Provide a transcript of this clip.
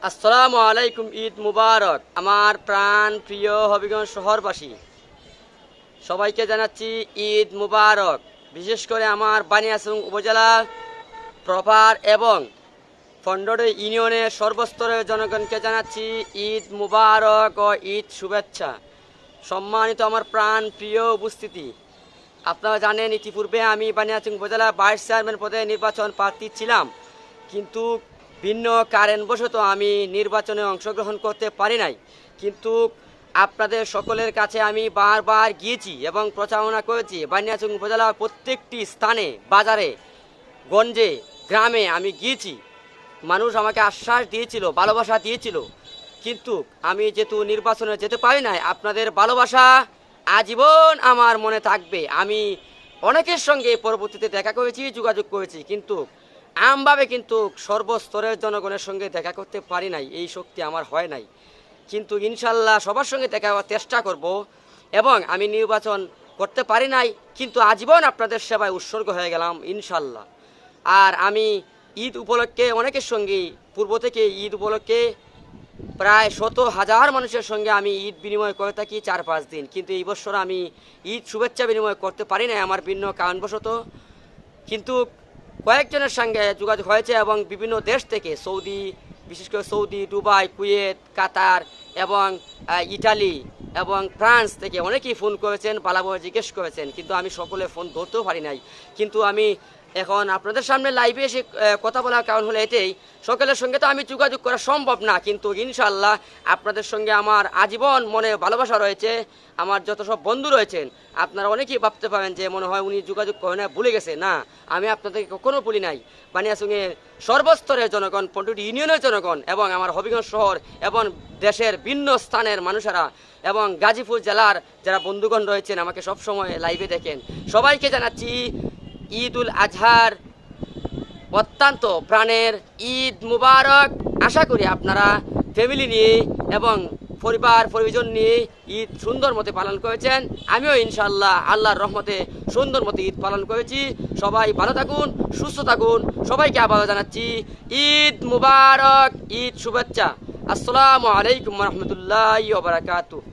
আসসালামু আলাইকুম। ঈদ মুবারক। আমার প্রাণ প্রিয় হবিগঞ্জ শহরবাসী সবাইকে জানাচ্ছি ঈদ মুবারক। বিশেষ করে আমার বানিয়াচং উপজেলা প্রপার এবং ফন্ডডে ইউনিয়নের সর্বস্তরের জনগণকে জানাচ্ছি ঈদ মুবারক ও ঈদ শুভেচ্ছা। সম্মানিত আমার প্রাণ প্রিয় উপস্থিতি, আপনারা জানেন ইতিপূর্বে আমি বানিয়াচং উপজেলা ভাইস চেয়ারম্যান পদে নির্বাচন প্রার্থী ছিলাম, কিন্তু ভিন্ন কারণবশত আমি নির্বাচনে অংশগ্রহণ করতে পারি নাই। কিন্তু আপনাদের সকলের কাছে আমি বারবার গিয়েছি এবং প্রচারণা করেছি। বানিয়াচং উপজেলার প্রত্যেকটি স্থানে, বাজারে, গঞ্জে, গ্রামে আমি গিয়েছি। মানুষ আমাকে আশ্বাস দিয়েছিল, ভালোবাসা দিয়েছিল, কিন্তু আমি যেহেতু নির্বাচনে যেতে পারি নাই, আপনাদের ভালোবাসা আজীবন আমার মনে থাকবে। আমি অনেকের সঙ্গে পরবর্তীতে দেখা করেছি, যোগাযোগ করেছি, কিন্তু আমভাবে কিন্তু সর্বস্তরের জনগণের সঙ্গে দেখা করতে পারি নাই, এই শক্তি আমার হয় নাই। কিন্তু ইনশাল্লাহ সবার সঙ্গে দেখা করার চেষ্টা করব। এবং আমি নির্বাচন করতে পারি নাই, কিন্তু আজীবন আপনাদের সেবায় উৎসর্গ হয়ে গেলাম ইনশাল্লাহ। আর আমি ঈদ উপলক্ষে অনেকের সঙ্গেই পূর্ব থেকে ঈদ উপলক্ষে প্রায় 100,000 মানুষের সঙ্গে আমি ঈদ বিনিময় করে থাকি 4-5 দিন। কিন্তু এই বছর আমি ঈদ শুভেচ্ছা বিনিময় করতে পারি না আমার ভিন্ন কারণবশত। কিন্তু কয়েকজনের সঙ্গে যোগাযোগ হয়েছে এবং বিভিন্ন দেশ থেকে, সৌদি, বিশেষ করে সৌদি, দুবাই, কুয়েত, কাতার এবং ইটালি এবং ফ্রান্স থেকে অনেকেই ফোন করেছেন, ভালোভাবে জিজ্ঞেস করেছেন, কিন্তু আমি সকলে ফোন ধরতেও পারি নাই। কিন্তু আমি এখন আপনাদের সামনে লাইভে এসে কথা বলার কারণ হলো এটাই, সকলের সঙ্গে তো আমি যোগাযোগ করা সম্ভব না, কিন্তু ইনশাল্লাহ আপনাদের সঙ্গে আমার আজীবন মনে ভালোবাসা রয়েছে। আমার যত সব বন্ধু রয়েছেন, আপনারা অনেকেই ভাবতে পারেন যে মনে হয় উনি যোগাযোগ করে না, ভুলে গেছে। না, আমি আপনাদেরকে কখনো ভুলি নাই। বানিয়াচংয়ের সর্বস্তরের জনগণ, পন্টুটি ইউনিয়নের জনগণ এবং আমার হবিগঞ্জ শহর এবং দেশের ভিন্ন স্থানের মানুষেরা এবং গাজীপুর জেলার যারা বন্ধুগণ রয়েছেন আমাকে সবসময় লাইভে দেখেন, সবাইকে জানাচ্ছি ঈদ উল আজহার অত্যন্ত প্রাণের ঈদ মুবারক। আশা করি আপনারা ফ্যামিলি নিয়ে এবং পরিবার পরিজন নিয়ে ঈদ সুন্দর মতে পালন করেছেন। আমিও ইনশাআল্লাহ আল্লাহর রহমতে সুন্দর মতে ঈদ পালন করেছি। সবাই ভালো থাকুন, সুস্থ থাকুন। সবাইকে আবারও জানাচ্ছি ঈদ মুবারক, ঈদ শুভেচ্ছা। আসসালামু আলাইকুম রহমতুল্লাহি ওয়া বারাকাতুহু।